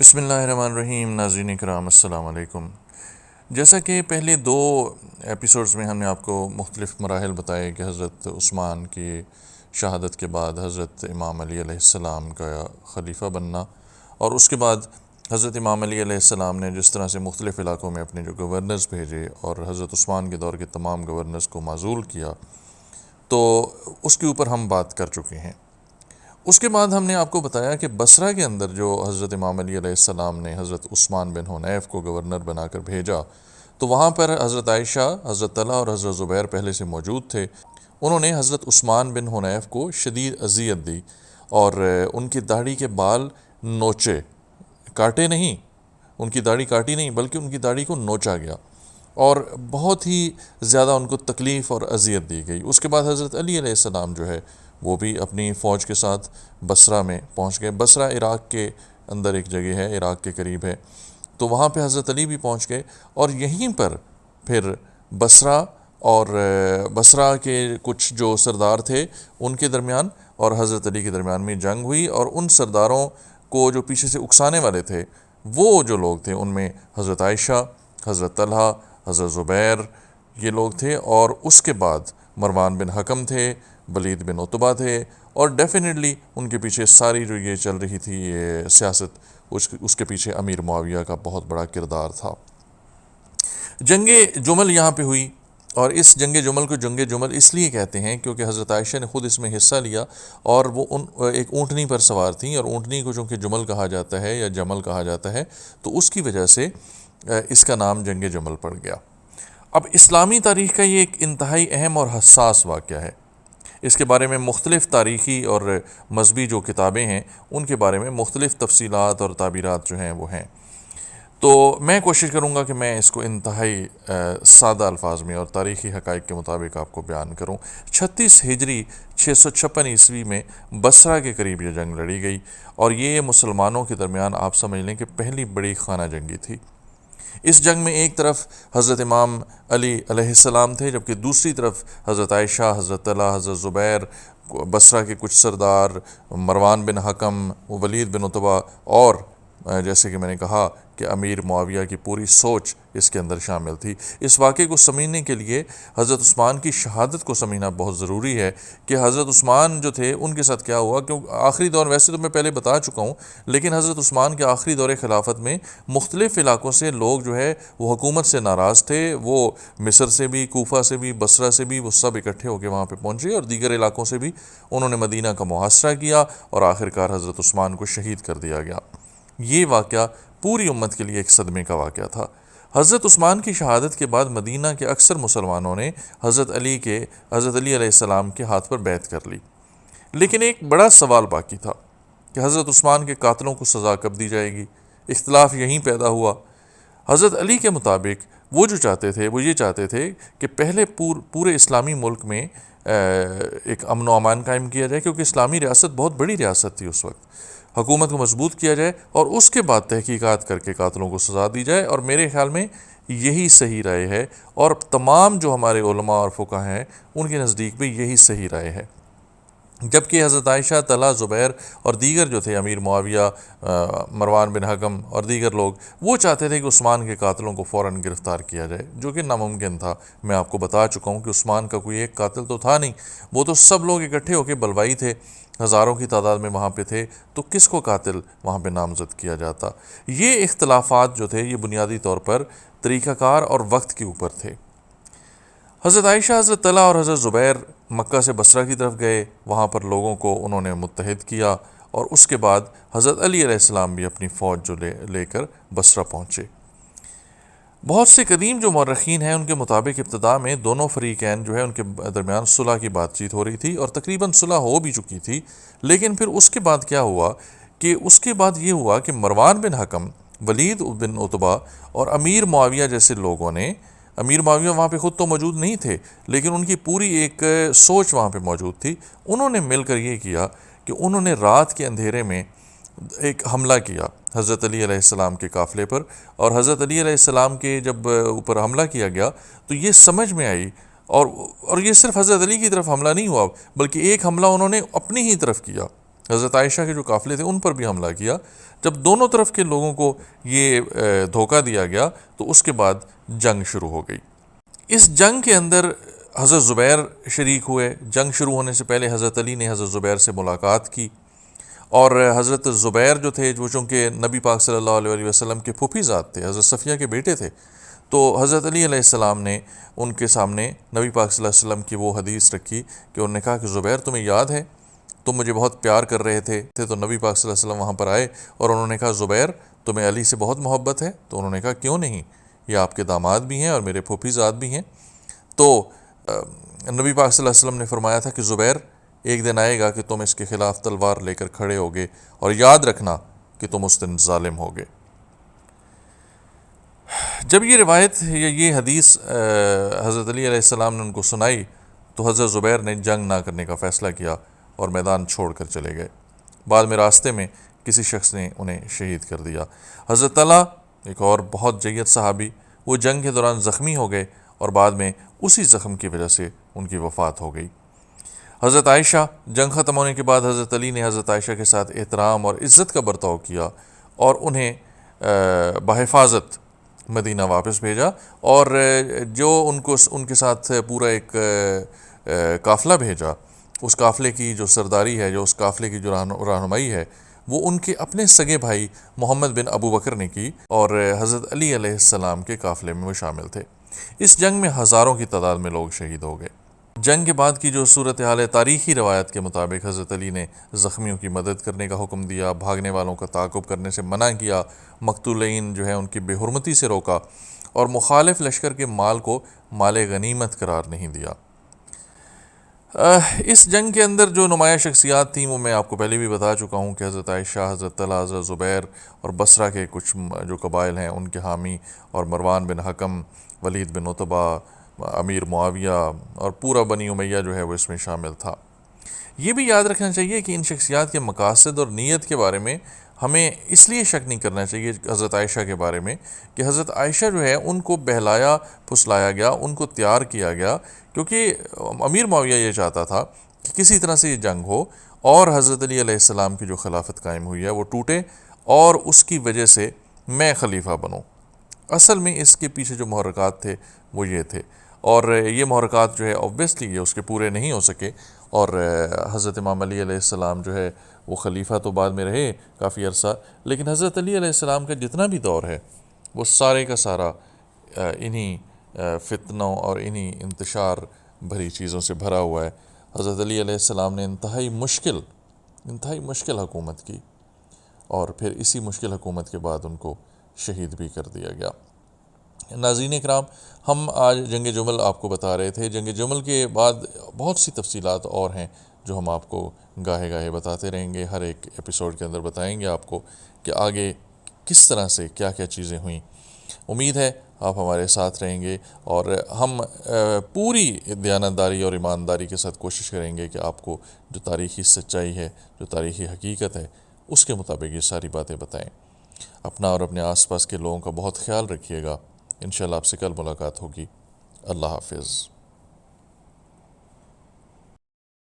بسم اللہ الرحمن الرحیم۔ ناظرین کرام السلام علیکم۔ جیسا کہ پہلے دو ایپیسوڈز میں ہم نے آپ کو مختلف مراحل بتائے کہ حضرت عثمان کی شہادت کے بعد حضرت امام علی علیہ السلام کا خلیفہ بننا، اور اس کے بعد حضرت امام علی علیہ السلام نے جس طرح سے مختلف علاقوں میں اپنے جو گورنرز بھیجے اور حضرت عثمان کے دور کے تمام گورنرز کو معزول کیا، تو اس کے اوپر ہم بات کر چکے ہیں۔ اس کے بعد ہم نے آپ کو بتایا کہ بصرہ کے اندر جو حضرت امام علی علیہ السلام نے حضرت عثمان بن حنیف کو گورنر بنا کر بھیجا، تو وہاں پر حضرت عائشہ، حضرت طلحہ اور حضرت زبیر پہلے سے موجود تھے۔ انہوں نے حضرت عثمان بن حنیف کو شدید اذیت دی اور ان کی داڑھی کے بال نوچے، کاٹے نہیں، ان کی داڑھی کاٹی نہیں بلکہ ان کی داڑھی کو نوچا گیا اور بہت ہی زیادہ ان کو تکلیف اور اذیت دی گئی۔ اس کے بعد حضرت علی علیہ السلام جو ہے وہ بھی اپنی فوج کے ساتھ بصرہ میں پہنچ گئے۔ بصرہ عراق کے اندر ایک جگہ ہے، عراق کے قریب ہے، تو وہاں پہ حضرت علی بھی پہنچ گئے، اور یہیں پر پھر بصرہ اور بصرہ کے کچھ جو سردار تھے ان کے درمیان اور حضرت علی کے درمیان میں جنگ ہوئی، اور ان سرداروں کو جو پیچھے سے اکسانے والے تھے وہ جو لوگ تھے ان میں حضرت عائشہ، حضرت طلحہ، حضرت زبیر یہ لوگ تھے، اور اس کے بعد مروان بن حکم تھے، ولید بن عتبہ تھے، اور ڈیفینیٹلی ان کے پیچھے ساری جو یہ چل رہی تھی یہ سیاست، اس کے پیچھے امیر معاویہ کا بہت بڑا کردار تھا۔ جنگ جمل یہاں پہ ہوئی، اور اس جنگ جمل کو جنگ جمل اس لیے کہتے ہیں کیونکہ حضرت عائشہ نے خود اس میں حصہ لیا، اور وہ ایک اونٹنی پر سوار تھیں، اور اونٹنی کو چونکہ جمل کہا جاتا ہے یا جمل کہا جاتا ہے، تو اس کی وجہ سے اس کا نام جنگ جمل پڑ گیا۔ اب اسلامی تاریخ کا یہ ایک انتہائی اہم اور حساس واقعہ ہے۔ اس کے بارے میں مختلف تاریخی اور مذہبی جو کتابیں ہیں ان کے بارے میں مختلف تفصیلات اور تعبیرات جو ہیں وہ ہیں، تو میں کوشش کروں گا کہ میں اس کو انتہائی سادہ الفاظ میں اور تاریخی حقائق کے مطابق آپ کو بیان کروں۔ 36 ہجری 656 عیسوی میں بصرہ کے قریب یہ جنگ لڑی گئی، اور یہ مسلمانوں کے درمیان آپ سمجھ لیں کہ پہلی بڑی خانہ جنگی تھی۔ اس جنگ میں ایک طرف حضرت امام علی علیہ السلام تھے، جبکہ دوسری طرف حضرت عائشہ، حضرت طلحہ، حضرت زبیر، بصرہ کے کچھ سردار، مروان بن حکم، ولید بن عتبہ، اور جیسے کہ میں نے کہا کہ امیر معاویہ کی پوری سوچ اس کے اندر شامل تھی۔ اس واقعے کو سمجھنے کے لیے حضرت عثمان کی شہادت کو سمجھنا بہت ضروری ہے کہ حضرت عثمان جو تھے ان کے ساتھ کیا ہوا، کیونکہ آخری دور، ویسے تو میں پہلے بتا چکا ہوں، لیکن حضرت عثمان کے آخری دور خلافت میں مختلف علاقوں سے لوگ جو ہے وہ حکومت سے ناراض تھے، وہ مصر سے بھی، کوفہ سے بھی، بصرہ سے بھی، وہ سب اکٹھے ہو کے وہاں پہ پہنچے، اور دیگر علاقوں سے بھی انہوں نے مدینہ کا محاصرہ کیا، اور آخرکار حضرت عثمان کو شہید کر دیا گیا۔ یہ واقعہ پوری امت کے لیے ایک صدمے کا واقعہ تھا۔ حضرت عثمان کی شہادت کے بعد مدینہ کے اکثر مسلمانوں نے حضرت علی علیہ السلام کے ہاتھ پر بیعت کر لی، لیکن ایک بڑا سوال باقی تھا کہ حضرت عثمان کے قاتلوں کو سزا کب دی جائے گی۔ اختلاف یہیں پیدا ہوا۔ حضرت علی کے مطابق وہ جو چاہتے تھے وہ یہ چاہتے تھے کہ پہلے پورے اسلامی ملک میں ایک امن و امان قائم کیا جائے، کیونکہ اسلامی ریاست بہت بڑی ریاست تھی اس وقت، حکومت کو مضبوط کیا جائے، اور اس کے بعد تحقیقات کر کے قاتلوں کو سزا دی جائے، اور میرے خیال میں یہی صحیح رائے ہے، اور تمام جو ہمارے علماء اور فقہاء ہیں ان کے نزدیک بھی یہی صحیح رائے ہے۔ جبکہ حضرت عائشہ، طلحہ، زبیر اور دیگر جو تھے، امیر معاویہ، مروان بن حکم اور دیگر لوگ، وہ چاہتے تھے کہ عثمان کے قاتلوں کو فوراً گرفتار کیا جائے، جو کہ ناممکن تھا۔ میں آپ کو بتا چکا ہوں کہ عثمان کا کوئی ایک قاتل تو تھا نہیں، وہ تو سب لوگ اکٹھے ہو کے بلوائی تھے، ہزاروں کی تعداد میں وہاں پہ تھے، تو کس کو قاتل وہاں پہ نامزد کیا جاتا؟ یہ اختلافات جو تھے یہ بنیادی طور پر طریقہ کار اور وقت کے اوپر تھے۔ حضرت عائشہ، حضرت طلحہ اور حضرت زبیر مکہ سے بصرہ کی طرف گئے، وہاں پر لوگوں کو انہوں نے متحد کیا، اور اس کے بعد حضرت علی علیہ السلام بھی اپنی فوج جو لے کر بصرہ پہنچے۔ بہت سے قدیم جو مورخین ہیں ان کے مطابق ابتدا میں دونوں فریقین جو ہے ان کے درمیان صلح کی بات چیت ہو رہی تھی، اور تقریباً صلح ہو بھی چکی تھی، لیکن پھر اس کے بعد کیا ہوا کہ اس کے بعد یہ ہوا کہ مروان بن حکم، ولید بن عتبہ اور امیر معاویہ جیسے لوگوں نے، امیر معاویہ وہاں پہ خود تو موجود نہیں تھے لیکن ان کی پوری ایک سوچ وہاں پہ موجود تھی، انہوں نے مل کر یہ کیا کہ انہوں نے رات کے اندھیرے میں ایک حملہ کیا حضرت علی علیہ السلام کے قافلے پر، اور حضرت علی علیہ السلام کے جب اوپر حملہ کیا گیا تو یہ سمجھ میں آئی، اور یہ صرف حضرت علی کی طرف حملہ نہیں ہوا بلکہ ایک حملہ انہوں نے اپنی ہی طرف کیا، حضرت عائشہ کے جو قافلے تھے ان پر بھی حملہ کیا۔ جب دونوں طرف کے لوگوں کو یہ دھوکہ دیا گیا تو اس کے بعد جنگ شروع ہو گئی۔ اس جنگ کے اندر حضرت زبیر شریک ہوئے۔ جنگ شروع ہونے سے پہلے حضرت علی نے حضرت زبیر سے ملاقات کی، اور حضرت زبیر جو تھے وہ چونکہ نبی پاک صلی اللہ علیہ وسلم کے پھوپھی زاد تھے، حضرت صفیہ کے بیٹے تھے، تو حضرت علی علیہ السلام نے ان کے سامنے نبی پاک صلی اللہ علیہ وسلم کی وہ حدیث رکھی کہ انہوں نے کہا کہ زبیر تمہیں یاد ہے تم مجھے بہت پیار کر رہے تھے تو نبی پاک صلی اللہ علیہ وسلم وہاں پر آئے اور انہوں نے کہا زبیر تمہیں علی سے بہت محبت ہے؟ تو انہوں نے کہا کیوں نہیں، یہ آپ کے داماد بھی ہیں اور میرے پھوپھی زاد بھی ہیں۔ تو نبی پاک صلی اللہ علیہ وسلم نے فرمایا تھا کہ زبیر ایک دن آئے گا کہ تم اس کے خلاف تلوار لے کر کھڑے ہوگے، اور یاد رکھنا کہ تم اس دن ظالم ہوگے۔ جب یہ روایت یا یہ حدیث حضرت علی علیہ السلام نے ان کو سنائی تو حضرت زبیر نے جنگ نہ کرنے کا فیصلہ کیا اور میدان چھوڑ کر چلے گئے۔ بعد میں راستے میں کسی شخص نے انہیں شہید کر دیا۔ حضرت طلحہ ایک اور بہت جید صحابی، وہ جنگ کے دوران زخمی ہو گئے اور بعد میں اسی زخم کی وجہ سے ان کی وفات ہو گئی۔ حضرت عائشہ، جنگ ختم ہونے کے بعد حضرت علی نے حضرت عائشہ کے ساتھ احترام اور عزت کا برتاؤ کیا اور انہیں بحفاظت مدینہ واپس بھیجا، اور جو ان کے ساتھ پورا ایک قافلہ بھیجا، اس قافلے کی جو سرداری ہے، جو اس قافلے کی جو رہنمائی ہے، وہ ان کے اپنے سگے بھائی محمد بن ابو بکر نے کی، اور حضرت علی علیہ السلام کے قافلے میں وہ شامل تھے۔ اس جنگ میں ہزاروں کی تعداد میں لوگ شہید ہو گئے۔ جنگ کے بعد کی جو صورتحال ہے، تاریخی روایت کے مطابق حضرت علی نے زخمیوں کی مدد کرنے کا حکم دیا، بھاگنے والوں کا تعاقب کرنے سے منع کیا، مقتولین جو ہیں ان کی بے حرمتی سے روکا، اور مخالف لشکر کے مال کو مال غنیمت قرار نہیں دیا۔ اس جنگ کے اندر جو نمایاں شخصیات تھیں وہ میں آپ کو پہلے بھی بتا چکا ہوں کہ حضرت عائشہ، حضرت طلحہ، حضرت زبیر اور بصرہ کے کچھ جو قبائل ہیں ان کے حامی، اور مروان بن حکم، ولید بن عتبہ، امیر معاویہ، اور پورا بنی امیہ جو ہے وہ اس میں شامل تھا۔ یہ بھی یاد رکھنا چاہیے کہ ان شخصیات کے مقاصد اور نیت کے بارے میں ہمیں اس لیے شک نہیں کرنا چاہیے حضرت عائشہ کے بارے میں کہ حضرت عائشہ جو ہے ان کو بہلایا پھسلایا گیا، ان کو تیار کیا گیا، کیونکہ امیر معاویہ یہ چاہتا تھا کہ کسی طرح سے یہ جنگ ہو اور حضرت علی علیہ السلام کی جو خلافت قائم ہوئی ہے وہ ٹوٹے، اور اس کی وجہ سے میں خلیفہ بنوں۔ اصل میں اس کے پیچھے جو محرکات تھے وہ یہ تھے، اور یہ محرکات جو ہے اوبویسلی یہ اس کے پورے نہیں ہو سکے، اور حضرت امام علی علیہ السلام جو ہے وہ خلیفہ تو بعد میں رہے کافی عرصہ، لیکن حضرت علی علیہ السلام کا جتنا بھی دور ہے وہ سارے کا سارا انہی فتنوں اور انہی انتشار بھری چیزوں سے بھرا ہوا ہے۔ حضرت علی علیہ السلام نے انتہائی مشکل حکومت کی، اور پھر اسی مشکل حکومت کے بعد ان کو شہید بھی کر دیا گیا۔ ناظرین اکرام، ہم آج جنگ جمل آپ کو بتا رہے تھے۔ جنگ جمل کے بعد بہت سی تفصیلات اور ہیں جو ہم آپ کو گاہے گاہے بتاتے رہیں گے، ہر ایک ایپیسوڈ کے اندر بتائیں گے آپ کو کہ آگے کس طرح سے کیا کیا چیزیں ہوئیں۔ امید ہے آپ ہمارے ساتھ رہیں گے، اور ہم پوری دیانتداری اور ایمانداری کے ساتھ کوشش کریں گے کہ آپ کو جو تاریخی سچائی ہے، جو تاریخی حقیقت ہے، اس کے مطابق یہ ساری باتیں بتائیں۔ اپنا اور اپنے آس پاس کے لوگوں کا بہت خیال رکھیے گا۔ انشاءاللہ آپ سے کل ملاقات ہوگی۔ اللہ حافظ۔